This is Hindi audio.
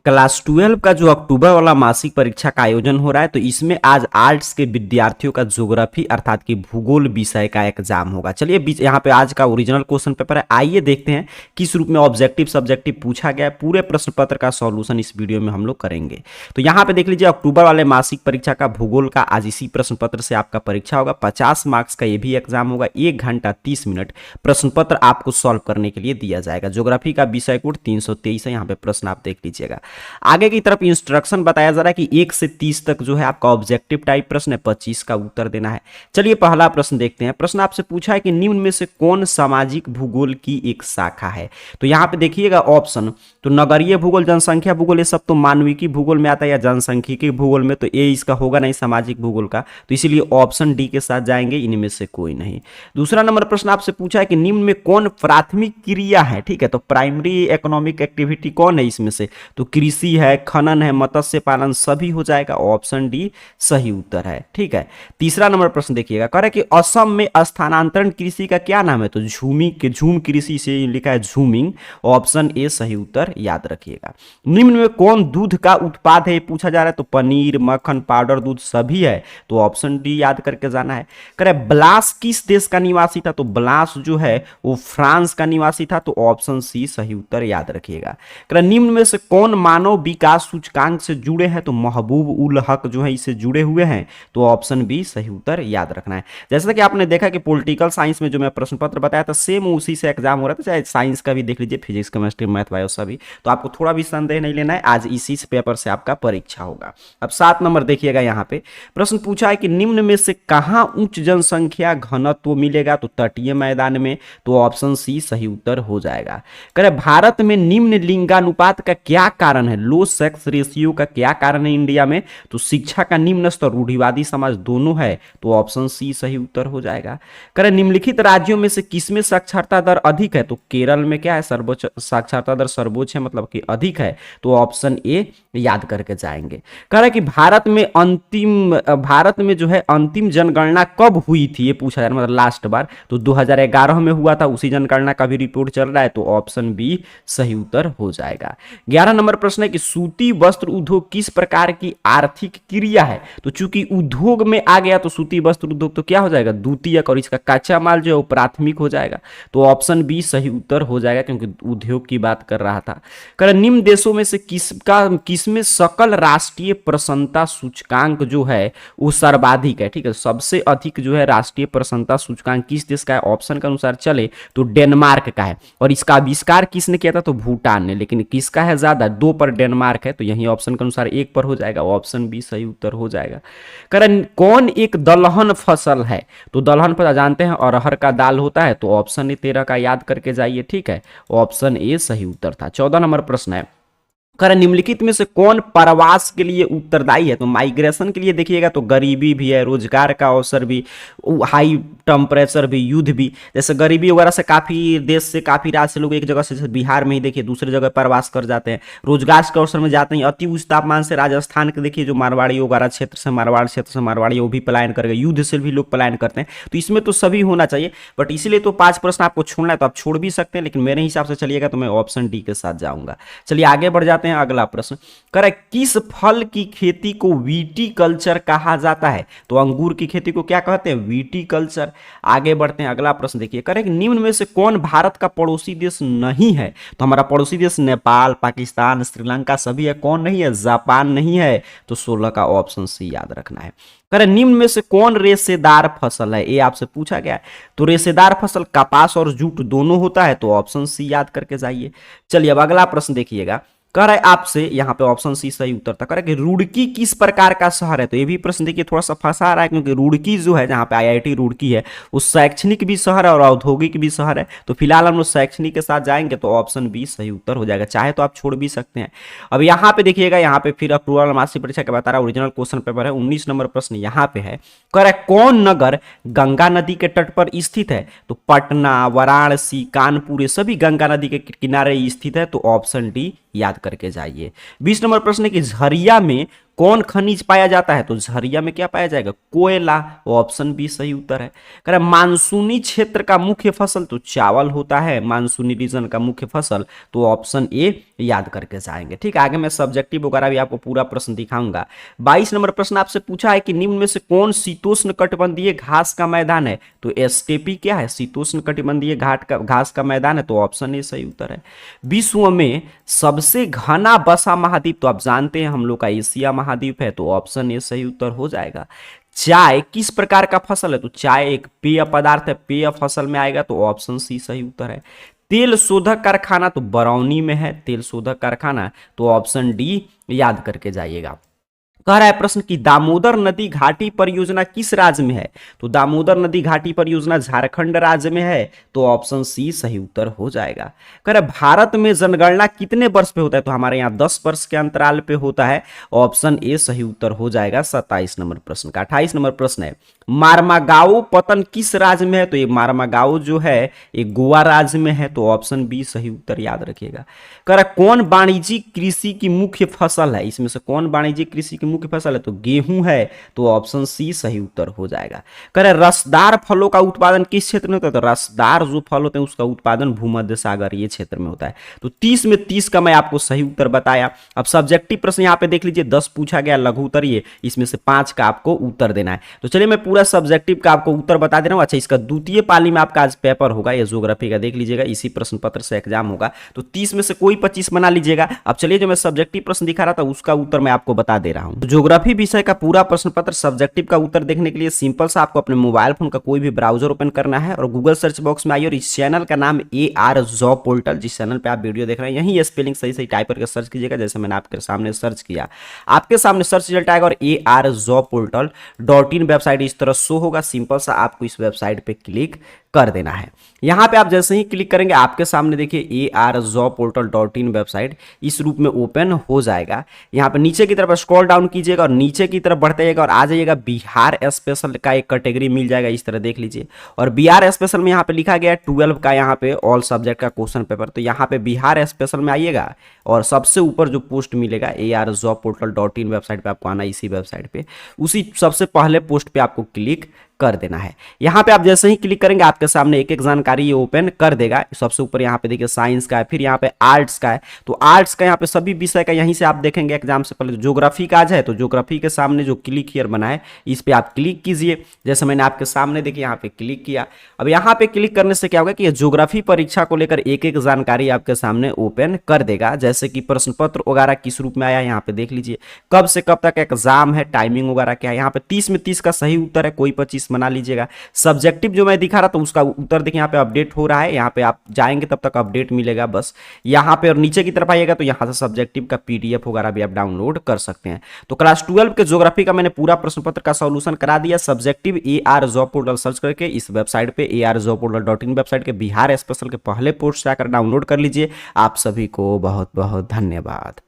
क्लास 12 का जो अक्टूबर वाला मासिक परीक्षा का आयोजन हो रहा है, तो इसमें आज आर्ट्स के विद्यार्थियों का ज्योग्राफी अर्थात कि भूगोल विषय का एग्जाम होगा। चलिए यहाँ पे आज का ओरिजिनल क्वेश्चन पेपर है, आइए देखते हैं किस रूप में ऑब्जेक्टिव सब्जेक्टिव पूछा गया है। पूरे प्रश्न पत्र का सॉल्यूशन इस वीडियो में हम लोग करेंगे। तो यहाँ पे देख लीजिए, अक्टूबर वाले मासिक परीक्षा का भूगोल का आज इसी प्रश्न पत्र से आपका परीक्षा होगा। 50 मार्क्स का ये भी एग्जाम होगा। 1 घंटा 30 मिनट प्रश्न पत्र आपको सॉल्व करने के लिए दिया जाएगा। ज्योग्राफी का विषय कोड 323 है, यहाँ पे प्रश्न आप देख लीजिएगा। आगे की तरफ इंस्ट्रक्शन बताया जा रहा है कि 1 से 30 तक जो है आपका ऑब्जेक्टिव टाइप प्रश्न है, 25 का उत्तर देना है। चलिए पहला प्रश्न देखते हैं। प्रश्न आपसे पूछा है कि निम्न में से कौन सामाजिक भूगोल की एक शाखा है। तो यहाँ पे देखिएगा ऑप्शन, तो नगरीय भूगोल, जनसंख्या भूगोल, ये सब तो मानविकी भूगोल में आता है या जनसांख्यिकी भूगोल में, तो ये इसका होगा नहीं सामाजिक भूगोल का, तो इसीलिए ऑप्शन डी के साथ जाएंगे, इनमें से कोई नहीं। दूसरा नंबर प्रश्न आपसे पूछा है कि निम्न में कौन प्राथमिक क्रिया है। ठीक है, तो प्राइमरी इकोनॉमिक एक्टिविटी कौन है इसमें से, तो कृषि है, खनन है, मत्स्य पालन, सभी हो जाएगा। ऑप्शन डी सही उत्तर है। ठीक है, तीसरा नंबर प्रश्न देखिएगा, कह रहा है कि असम में स्थानांतरण कृषि का क्या नाम है, तो झूम कृषि से लिखा है झूमिंग। ऑप्शन ए सही उत्तर, याद रखिएगा। निम्न में कौन दूध का उत्पाद है पूछा जा रहा है, तो पनीर, मक्खन, पाउडर दूध सभी है, तो ऑप्शन डी याद करके जाना है। कह रहा है ब्लास किस देश का निवासी था, तो ब्लास जो है वो फ्रांस का निवासी था, तो ऑप्शन सी सही उत्तर, याद रखिएगा। कह रहा है निम्न में से कौन मानव विकास सूचकांक से जुड़े हैं, तो महबूब उल हक जो है इससे जुड़े हुए हैं, तो ऑप्शन बी सही उत्तर, याद रखना है। जैसा कि आपने देखा कि पॉलिटिकल साइंस में जो मैं प्रश्न पत्र बताया था सेम उसी से एग्जाम हो रहा था, चाहे साइंस का भी देख लीजिए, फिजिक्स केमिस्ट्री मैथ बायो सभी, तो आपको थोड़ा भी संदेह नहीं लेना है, आज इसी पेपर से आपका परीक्षा होगा। अब 7 नंबर देखिएगा, यहाँ पे प्रश्न पूछा है कि निम्न में से कहां उच्च जनसंख्या घनत्व मिलेगा, तो तटीय मैदान में, तो ऑप्शन सी सही उत्तर हो जाएगा। कह रहे भारत में निम्न लिंगानुपात का क्या कारण है, लो सेक्स रेशियो का क्या कारण है इंडिया में, तो शिक्षा का निम्न स्तर, रूढ़िवादी समाज दोनों है, तो ऑप्शन सी सही उत्तर हो जाएगा। कह रहे निम्नलिखित राज्यों में से किसमें साक्षरता दर अधिक है, तो केरल में क्या है, सर्वोच्च साक्षरता दर सर्वोच्च है, मतलब कि अधिक है, तो ऑप्शन ए याद करके जाएंगे। कह रहा है कि भारत में जो है अंतिम जनगणना कब हुई थी, ये पूछा जा रहा है, मतलब लास्ट बार, तो 2011 में हुआ था, उसी जनगणना का भी रिपोर्ट चल रहा है, तो ऑप्शन बी सही उत्तर हो जाएगा। 11 नंबर प्रश्न है कि सूती वस्त्र उद्योग किस प्रकार की आर्थिक क्रिया है, तो चूंकि उद्योग में आ गया तो सूती वस्त्र उद्योग तो क्या हो जाएगा, द्वितीयक, और इसका कच्चा माल जो है वो प्राथमिक हो जाएगा, तो ऑप्शन बी सही उत्तर हो जाएगा, क्योंकि उद्योग की बात कर रहा था। कर निम्न देशों में से किसमें सकल राष्ट्रीय प्रसन्नता सूचकांक जो है वो सर्वाधिक है। ठीक है, सबसे अधिक जो है राष्ट्रीय प्रसन्नता सूचकांक किस देश का है, ऑप्शन के अनुसार चले तो डेनमार्क का है, और इसका आविष्कार किसने किया था, तो भूटान ने, लेकिन किसका है ज्यादा, 2 पर डेनमार्क है, तो यही ऑप्शन के अनुसार 1 पर हो जाएगा, ऑप्शन बी सही उत्तर हो जाएगा। कारण कौन एक दलहन फसल है, तो दलहन फसल जानते हैं अरहर का दाल होता है, तो ऑप्शन ए 13 का याद करके जाइए। ठीक है, ऑप्शन ए सही उत्तर था। 14 नंबर प्रश्न है, कर निम्नलिखित में से कौन प्रवास के लिए उत्तरदायी है, तो माइग्रेशन के लिए देखिएगा तो गरीबी भी है, रोजगार का अवसर भी, हाई टेम्परेचर भी, युद्ध भी। जैसे गरीबी वगैरह से काफी देश से काफी राज्य से लोग एक जगह से बिहार में ही देखिए दूसरे जगह प्रवास कर जाते हैं, रोजगार के अवसर में जाते हैं। अति उच्च तापमान से राजस्थान के देखिए जो मारवाड़ी वगैरह क्षेत्र से, मारवाड़ क्षेत्र से मारवाड़ी, वो भी पलायन कर गए, युद्ध से भी लोग पलायन करते हैं, तो इसमें तो सभी होना चाहिए, बट इसीलिए तो 5 प्रश्न आपको छोड़ना है, तो आप छोड़ भी सकते हैं, लेकिन मेरे हिसाब से चलिएगा तो मैं ऑप्शन डी के साथ जाऊंगा। चलिए आगे बढ़ जाते हैं। अगला प्रश्न करे किस फल की खेती को विटीकल्चर कहा जाता है, तो अंगूर की खेती को क्या कहते हैं, विटीकल्चर। आगे बढ़ते हैं, अगला प्रश्न देखिए, करे निम्न में से कौन भारत का पड़ोसी देश नहीं है, तो हमारा पड़ोसी देश नेपाल, पाकिस्तान, श्रीलंका सभी है, कौन नहीं है, जापान नहीं है, तो 16 का ऑप्शन सी याद रखना है। करे निम्न में से कौन रेशेदार फसल है, ये आपसे पूछा गया है, तो रेशेदार फसल कपास और जूट दोनों होता है, तो ऑप्शन सी याद करके जाइए। चलिए अब अगला प्रश्न देखिएगा, कह रहा है आपसे यहाँ पे ऑप्शन सी सही उत्तर था। कह रहा है कि रुड़की किस प्रकार का शहर है, तो ये भी प्रश्न देखिए थोड़ा सा फंसा रहा है, क्योंकि रुड़की जो है जहाँ पे आईआईटी रुड़की है वो शैक्षणिक भी शहर है और औद्योगिक भी शहर है, तो फिलहाल हम लोग शैक्षणिक के साथ जाएंगे, तो ऑप्शन बी सही उत्तर हो जाएगा, चाहे तो आप छोड़ भी सकते हैं। अब यहाँ पे देखिएगा, यहाँ पे फिर अक्टूबर मासिक परीक्षा के बता रहा ओरिजिनल क्वेश्चन पेपर है। 19 नंबर प्रश्न यहाँ पे है, कह रहा है कौन नगर गंगा नदी के तट पर स्थित है, तो पटना, वाराणसी, कानपुर, ये सभी गंगा नदी के किनारे स्थित है, तो ऑप्शन डी याद करके जाइए। 20 नंबर प्रश्न है कि झरिया में कौन खनिज पाया जाता है? तो झरिया में क्या पाया जाएगा? कोयला। ऑप्शन बी सही उत्तर है। कह रहा है मानसूनी क्षेत्र का मुख्य फसल, तो चावल होता है मानसूनी रीजन का मुख्य फसल, तो ऑप्शन ए याद करके जाएंगे। ठीक, आगे मैं सब्जेक्टिव वगैरह भी आपको पूरा प्रश्न दिखाऊंगा। 22 नंबर प्रश्न आपसे पूछा है कि निम्न में से कौन शीतोष्ण कटिबंधीय घास का मैदान है? तो एस्टेपी क्या है? शीतोष्ण कटिबंधीय घास का मैदान है, तो ऑप्शन ए सही उत्तर है। विश्व में सबसे घना बसा महाद्वीप, तो आप जानते हैं हम लोग का एशिया महाद्वीप है, तो ऑप्शन ए सही उत्तर हो जाएगा। चाय किस प्रकार का फसल है? तो चाय एक पेय पदार्थ है, पेय फसल में आएगा, तो ऑप्शन सी सही उत्तर है। तेल शोधक कारखाना, तो बरौनी में है तेल शोधक कारखाना, तो ऑप्शन डी याद करके जाइएगा। कह रहा है प्रश्न की दामोदर नदी घाटी परियोजना किस राज्य में है? तो दामोदर नदी घाटी परियोजना झारखंड राज्य में है, तो ऑप्शन सी सही उत्तर हो जाएगा। कह रहा है भारत में जनगणना कितने वर्ष पे होता है? तो हमारे यहाँ 10 वर्ष के अंतराल पे होता है, ऑप्शन ए सही उत्तर हो जाएगा 27 नंबर प्रश्न का। 28 नंबर प्रश्न है मार्मागाओ पतन किस राज्य में है? तो ये मार्मागाओ जो है ये गोवा राज्य में है, तो ऑप्शन बी सही उत्तर याद रखिएगा। कह रहा है कौन वाणिज्यिक कृषि की मुख्य फसल है? इसमें से कौन वाणिज्यिक कृषि की मुख्य फसल है? तो गेहूं है, तो ऑप्शन सी सही उत्तर हो जाएगा। कह रहे रसदार फलों का उत्पादन किस क्षेत्र में होता है? तो रसदार जो फल होते हैं उसका उत्पादन भूमध्य सागर ये क्षेत्र में होता है। तो 30 में 30 का मैं आपको सही उत्तर बताया। अब सब्जेक्टिव प्रश्न यहाँ पे देख लीजिए, 10 पूछा गया लघु उत्तरीय, इसमें से 5 का आपको उत्तर देना है। तो चलिए मैं पूरा सब्जेक्टिव का आपको उत्तर बता दे रहा हूँ। अच्छा, इसका द्वितीय पाली में आपका आज पेपर होगा, ये ज्योग्राफी का देख लीजिएगा, इसी प्रश्न पत्र से एग्जाम होगा, तो 30 में से कोई 25 बना लीजिएगा। अब चलिए जो मैं सब्जेक्टिव प्रश्न दिखा रहा था उसका उत्तर मैं आपको बता दे रहा हूँ। ज्योग्राफी विषय का पूरा प्रश्न पत्र सब्जेक्टिव का उत्तर देखने के लिए सिंपल सा आपको अपने मोबाइल फोन का कोई भी ब्राउजर ओपन करना है और गूगल सर्च बॉक्स में आइए और इस चैनल का नाम AR जॉब पोर्टल, जिस चैनल पे आप वीडियो देख रहे हैं यही स्पेलिंग सही सही टाइप करके सर्च कीजिएगा, जैसे मैंने आपके सामने सर्च किया, आपके सामने सर्च रिजल्ट आएगा और AR job portal .in website इस तरह शो होगा। सिंपल सा आपको इस वेबसाइट पे क्लिक कर देना है। यहां पे आप जैसे ही क्लिक करेंगे आपके सामने देखिए ARjobportal.in वेबसाइट इस रूप में ओपन हो जाएगा। यहां पे नीचे की तरफ स्क्रॉल डाउन कीजिएगा और नीचे की तरफ बढ़ते जाएगा और आ जाइएगा बिहार स्पेशल का एक कैटेगरी मिल जाएगा, इस तरह देख लीजिए। और बिहार स्पेशल में यहाँ पे लिखा गया है 12 का यहाँ पे ऑल सब्जेक्ट का क्वेश्चन पेपर, तो यहाँ पे बिहार स्पेशल में आइएगा और सबसे ऊपर जो पोस्ट मिलेगा ARjobportal.in वेबसाइट पे आपको आना, इसी वेबसाइट पे उसी सबसे पहले पोस्ट पे आपको क्लिक कर देना है। यहाँ पे आप जैसे ही क्लिक करेंगे आपके सामने एक एक जानकारी ये ओपन कर देगा। सबसे ऊपर यहाँ पे देखिए साइंस का है, फिर यहाँ पे आर्ट्स का है, तो आर्ट्स का यहाँ पे सभी विषय का यहीं से आप देखेंगे एग्जाम से पहले। ज्योग्राफी का आज है तो ज्योग्राफी के सामने जो क्लिक हियर बना है इस पे आप क्लिक कीजिए, जैसे मैंने आपके सामने देखिए यहाँ पे क्लिक किया। अब यहाँ पे क्लिक करने से क्या होगा कि ये ज्योग्राफी परीक्षा को लेकर एक एक जानकारी आपके सामने ओपन कर देगा, जैसे कि प्रश्न पत्र वगैरह किस रूप में आया यहाँ पे देख लीजिए, कब से कब तक एग्जाम है, टाइमिंग वगैरह क्या है। यहाँ पे 30 में 30 का सही उत्तर है, कोई 25 बना लीजिएगा। सब्जेक्टिव जो मैं दिखा रहा था उसका उत्तर देखिए यहाँ पे अपडेट हो रहा है, यहाँ पे आप जाएंगे तब तक अपडेट मिलेगा बस यहाँ पे। और नीचे की तरफ आइएगा तो यहाँ से सब्जेक्टिव का PDF वगैरह भी आप डाउनलोड कर सकते हैं। तो क्लास 12 के ज्योग्राफी का मैंने पूरा प्रश्न पत्र का सॉल्यूशन करा दिया। Subjective AR job portal search करके इस वेबसाइट पे ARjobportal.in वेबसाइट के बिहार स्पेशल के पहले पोस्ट से आकर डाउनलोड कर लीजिए। आप सभी को बहुत बहुत धन्यवाद।